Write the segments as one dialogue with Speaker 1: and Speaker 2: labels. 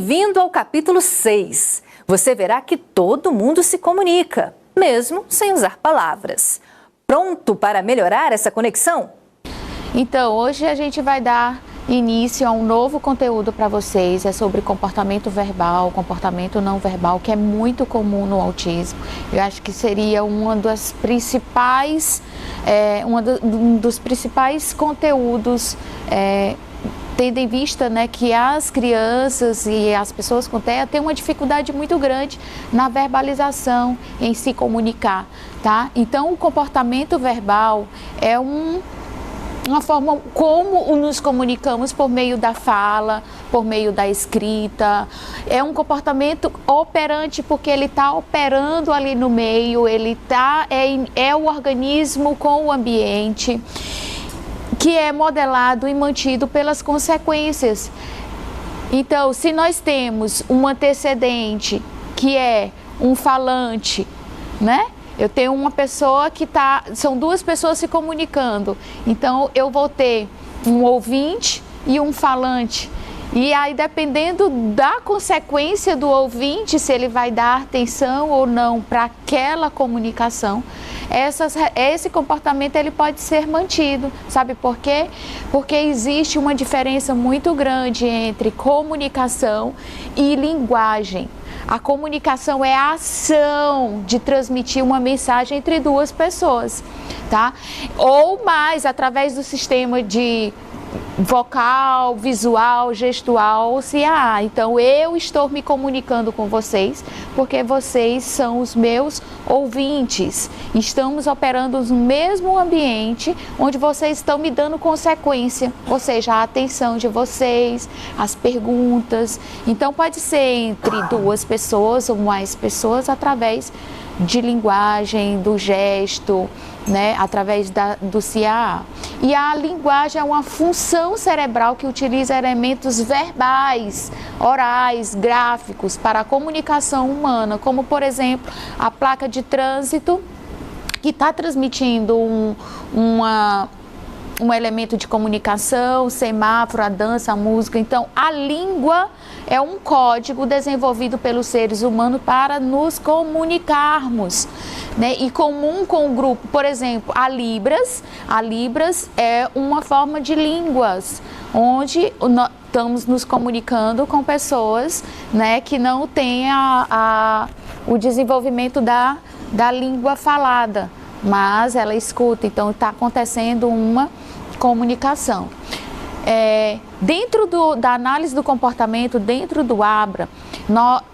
Speaker 1: Bem-vindo ao capítulo 6. Você verá que todo mundo se comunica, mesmo sem usar palavras. Pronto para melhorar essa conexão?
Speaker 2: Então, hoje a gente vai dar início a um novo conteúdo para vocês. É sobre comportamento verbal, comportamento não verbal, que é muito comum no autismo. Eu acho que seria um dos principais conteúdos, tendo em vista, né, que as crianças e as pessoas com TEA têm uma dificuldade muito grande na verbalização, em se comunicar, tá? Então, o comportamento verbal é uma forma como nos comunicamos por meio da fala, por meio da escrita. É um comportamento operante porque ele está operando ali no meio, é o organismo com o ambiente, que é modelado e mantido pelas consequências. Então, se nós temos um antecedente que é um falante, né? Eu tenho uma pessoa são duas pessoas se comunicando, então eu vou ter um ouvinte e um falante. E aí, dependendo da consequência do ouvinte, se ele vai dar atenção ou não para aquela comunicação, esse comportamento ele pode ser mantido. Sabe por quê? Porque existe uma diferença muito grande entre comunicação e linguagem. A comunicação é a ação de transmitir uma mensagem entre duas pessoas, tá? Ou mais, através do sistema de vocal, visual, gestual, CAA. Então, eu estou me comunicando com vocês porque vocês são os meus ouvintes. Estamos operando no mesmo ambiente onde vocês estão me dando consequência, ou seja, a atenção de vocês, as perguntas. Então, pode ser entre duas pessoas ou mais pessoas através de linguagem, do gesto, né, através do CAA. E a linguagem é uma função cerebral que utiliza elementos verbais, orais, gráficos para a comunicação humana, como, por exemplo, a placa de trânsito, que está transmitindo um elemento de comunicação, o semáforo, a dança, a música. Então, a língua é um código desenvolvido pelos seres humanos para nos comunicarmos, né? E comum com o grupo, por exemplo, a Libras é uma forma de línguas, onde nós estamos nos comunicando com pessoas, né, que não têm o desenvolvimento da língua falada, mas ela escuta, então está acontecendo uma comunicação. Dentro da análise do comportamento, dentro do ABRA,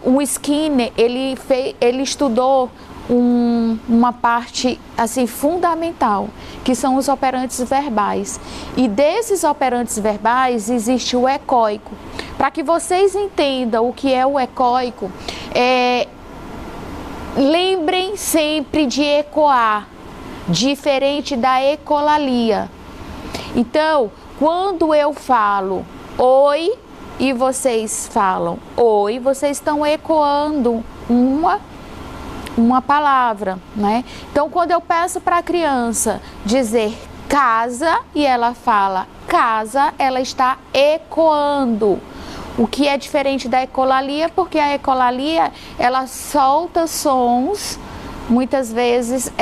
Speaker 2: o Skinner, ele estudou uma parte assim fundamental, que são os operantes verbais. E desses operantes verbais existe o ecoico. Para que vocês entendam o que é o ecoico, lembrem sempre de ecoar, diferente da ecolalia. Então, quando eu falo oi e vocês falam oi, vocês estão ecoando uma palavra, né? Então, quando eu peço para a criança dizer casa e ela fala casa, ela está ecoando. O que é diferente da ecolalia, porque a ecolalia, ela solta sons, muitas vezes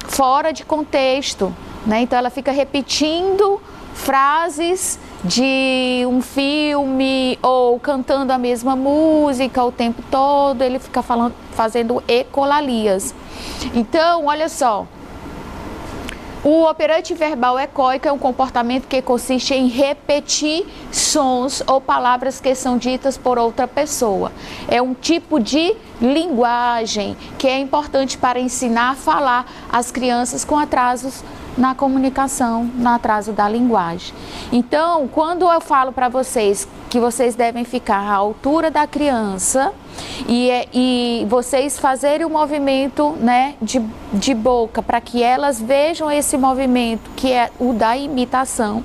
Speaker 2: fora de contexto, né? Então, ela fica repetindo frases de um filme ou cantando a mesma música o tempo todo, ele fica fazendo ecolalias. Então, olha só, o operante verbal ecoico é um comportamento que consiste em repetir sons ou palavras que são ditas por outra pessoa. É um tipo de linguagem que é importante para ensinar a falar as crianças com atrasos na comunicação, no atraso da linguagem. Então, quando eu falo para vocês que vocês devem ficar à altura da criança e vocês fazerem o movimento, né, de boca, para que elas vejam esse movimento, que é o da imitação.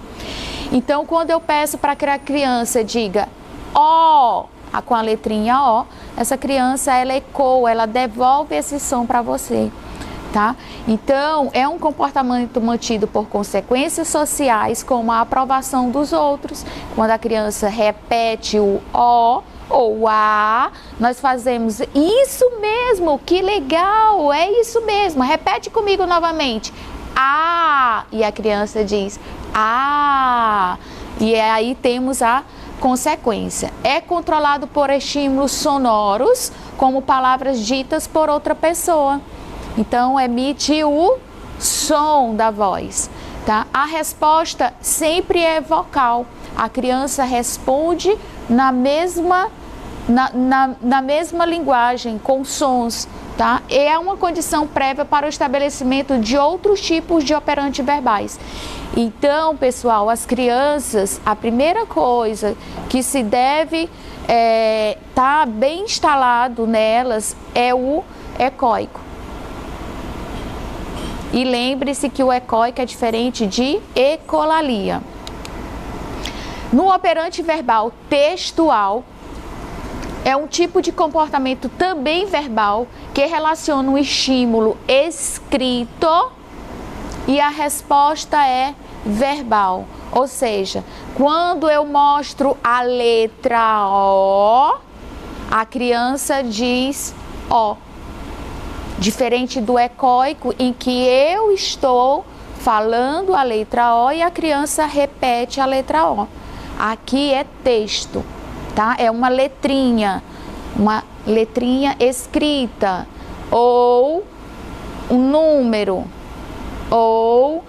Speaker 2: Então, quando eu peço para que a criança diga ó, com a letrinha ó, essa criança, ela ecoa, ela devolve esse som para você. tá? Então, é um comportamento mantido por consequências sociais, como a aprovação dos outros. Quando a criança repete o ó ou a, nós fazemos isso mesmo, que legal, é isso mesmo, repete comigo novamente. Ah, e a criança diz ah, e aí temos a consequência. É controlado por estímulos sonoros, como palavras ditas por outra pessoa. Então, emite o som da voz, tá? A resposta sempre é vocal. A criança responde na mesma linguagem, com sons, tá? E é uma condição prévia para o estabelecimento de outros tipos de operantes verbais. Então, pessoal, as crianças, a primeira coisa que se deve tá bem instalado nelas é o ecoico. E lembre-se que o ecoico é diferente de ecolalia. No operante verbal textual, é um tipo de comportamento também verbal que relaciona um estímulo escrito e a resposta é verbal. Ou seja, quando eu mostro a letra O, a criança diz O. Diferente do ecoico, em que eu estou falando a letra O e a criança repete a letra O. Aqui é texto, tá? É uma letrinha escrita, ou um número, ou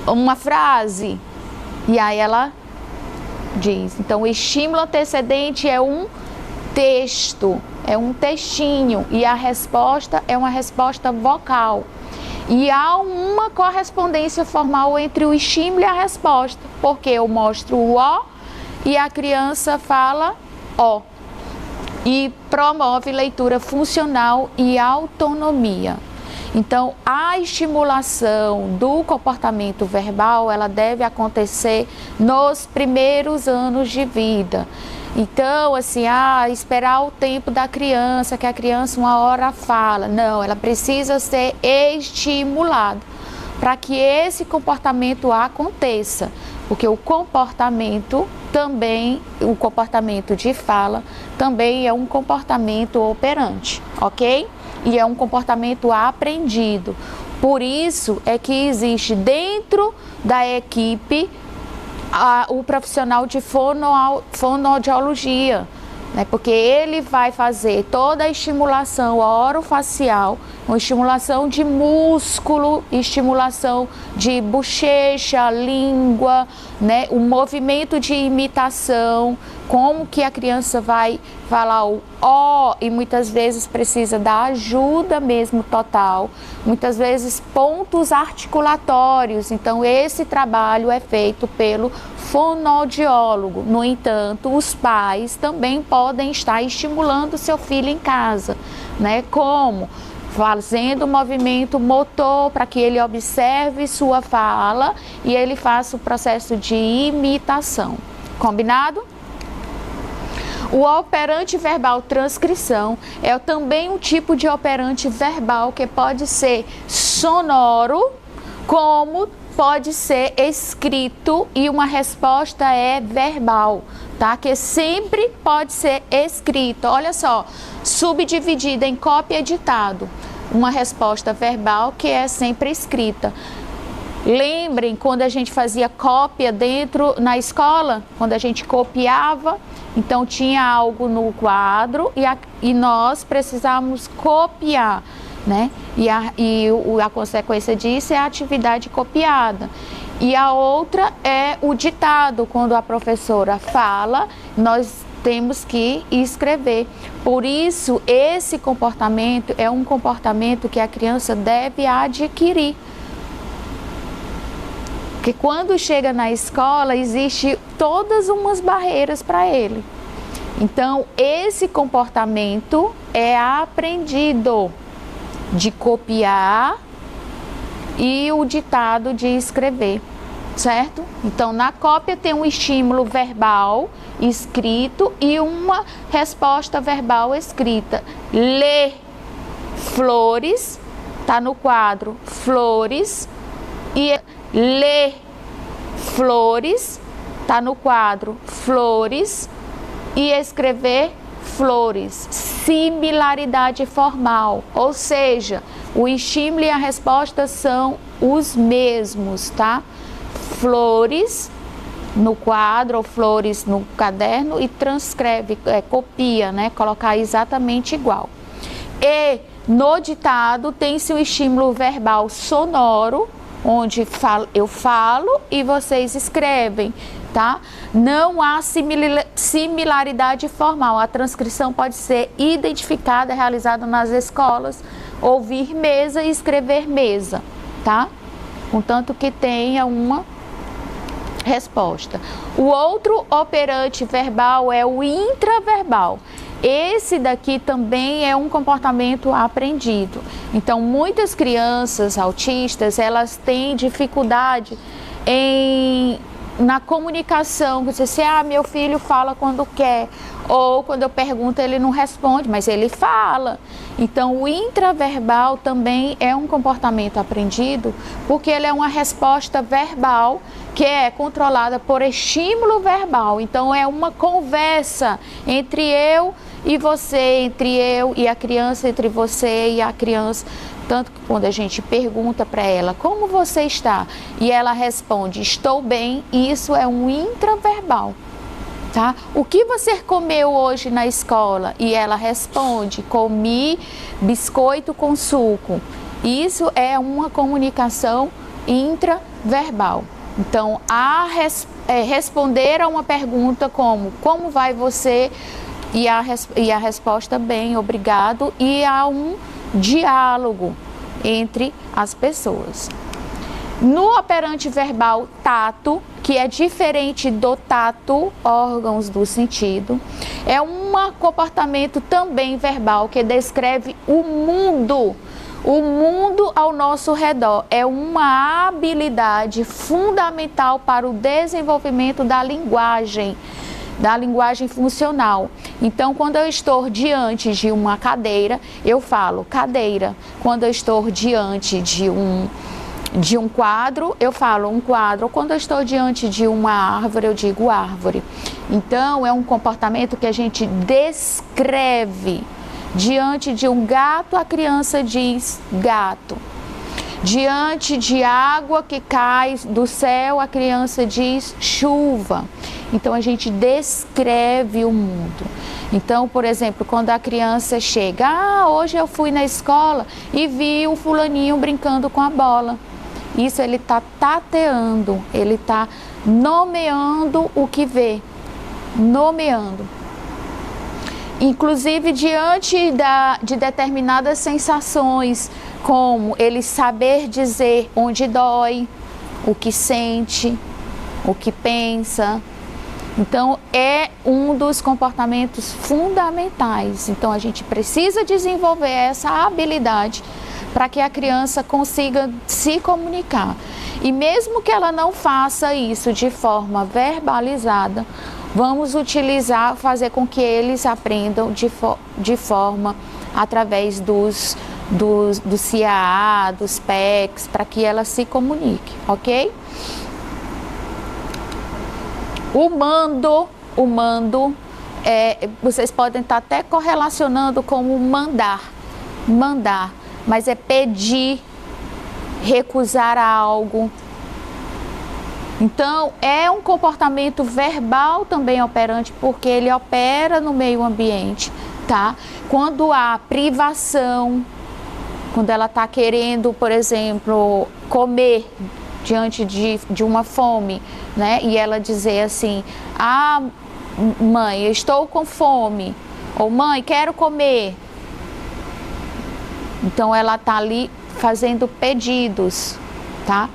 Speaker 2: uma frase. E aí ela diz. Então, o estímulo antecedente é um texto, é um textinho, e a resposta é uma resposta vocal. E há uma correspondência formal entre o estímulo e a resposta, porque eu mostro o O e a criança fala O. E promove leitura funcional e autonomia. Então, a estimulação do comportamento verbal, ela deve acontecer nos primeiros anos de vida. Então, assim, esperar o tempo da criança, que a criança uma hora fala. Não, ela precisa ser estimulada para que esse comportamento aconteça. Porque o comportamento de fala também é um comportamento operante, ok? E é um comportamento aprendido. Por isso é que existe dentro da equipe o profissional de fonoaudiologia, né? Porque ele vai fazer toda a estimulação orofacial, uma estimulação de músculo, estimulação de bochecha, língua, né? O movimento de imitação, como que a criança vai falar o ó, e muitas vezes precisa da ajuda mesmo total, muitas vezes pontos articulatórios. Então, esse trabalho é feito pelo fonoaudiólogo. No entanto, os pais também podem estar estimulando seu filho em casa, né? Como? Fazendo movimento motor para que ele observe sua fala e ele faça o processo de imitação. Combinado? O operante verbal transcrição é também um tipo de operante verbal que pode ser sonoro, como pode ser escrito, e uma resposta é verbal, tá? Que sempre pode ser escrito. Olha só, subdividida em cópia e ditado. Uma resposta verbal que é sempre escrita. Lembrem quando a gente fazia cópia na escola, quando a gente copiava, então tinha algo no quadro e nós precisávamos copiar, né? E a consequência disso é a atividade copiada. E a outra é o ditado, quando a professora fala, nós temos que escrever. Por isso, esse comportamento é um comportamento que a criança deve adquirir. Porque quando chega na escola, existe todas umas barreiras para ele. Então, esse comportamento é aprendido, de copiar, e o ditado de escrever, certo? Então, na cópia tem um estímulo verbal escrito e uma resposta verbal escrita. Ler flores, está no quadro flores, e ler flores, está no quadro flores, e escrever flores. Similaridade formal, ou seja, o estímulo e a resposta são os mesmos, tá? Flores no quadro ou flores no caderno e transcreve, copia, né? Colocar exatamente igual. E no ditado tem-se o estímulo verbal sonoro, onde eu falo e vocês escrevem, tá? Não há similaridade formal. A transcrição pode ser identificada, realizada nas escolas, ouvir mesa e escrever mesa, tá? Contanto que tenha uma resposta. O outro operante verbal é o intraverbal. Esse daqui também é um comportamento aprendido. Então, muitas crianças autistas, elas têm dificuldade na comunicação. Você diz, meu filho fala quando quer, ou quando eu pergunto ele não responde, mas ele fala. Então, o intraverbal também é um comportamento aprendido, porque ele é uma resposta verbal que é controlada por estímulo verbal. Então, é uma conversa entre eu e você, entre eu e a criança, entre você e a criança. Tanto que quando a gente pergunta para ela, como você está? E ela responde, estou bem, isso é um intraverbal. Tá? O que você comeu hoje na escola? E ela responde, comi biscoito com suco. Isso é uma comunicação intraverbal. Então, responder a uma pergunta como vai você? E a resposta, bem, obrigado. E há um diálogo entre as pessoas. No operante verbal tato, que é diferente do tato, órgãos do sentido, é um comportamento também verbal que descreve o mundo ao nosso redor. É uma habilidade fundamental para o desenvolvimento da linguagem funcional. Então, quando eu estou diante de uma cadeira, eu falo cadeira. Quando eu estou diante de um quadro, eu falo um quadro. Quando eu estou diante de uma árvore, eu digo árvore. Então, é um comportamento que a gente descreve. Diante de um gato, a criança diz gato. Diante de água que cai do céu, a criança diz chuva. Então, a gente descreve o mundo. Então, por exemplo, quando a criança chega, hoje eu fui na escola e vi o fulaninho brincando com a bola. Isso ele está tateando, ele está nomeando o que vê, nomeando. Inclusive diante de determinadas sensações, como ele saber dizer onde dói, o que sente, o que pensa. Então, é um dos comportamentos fundamentais. Então, a gente precisa desenvolver essa habilidade para que a criança consiga se comunicar. E mesmo que ela não faça isso de forma verbalizada, vamos fazer com que eles aprendam de forma através dos CAA, dos PECs, para que ela se comunique, ok? O mando, vocês podem estar até correlacionando com o mandar, mas é pedir, recusar algo. Então, é um comportamento verbal também operante, porque ele opera no meio ambiente, tá? Quando há privação, quando ela está querendo, por exemplo, comer diante de uma fome, né? E ela dizer assim, mãe, eu estou com fome, ou mãe, quero comer. Então, ela está ali fazendo pedidos, tá?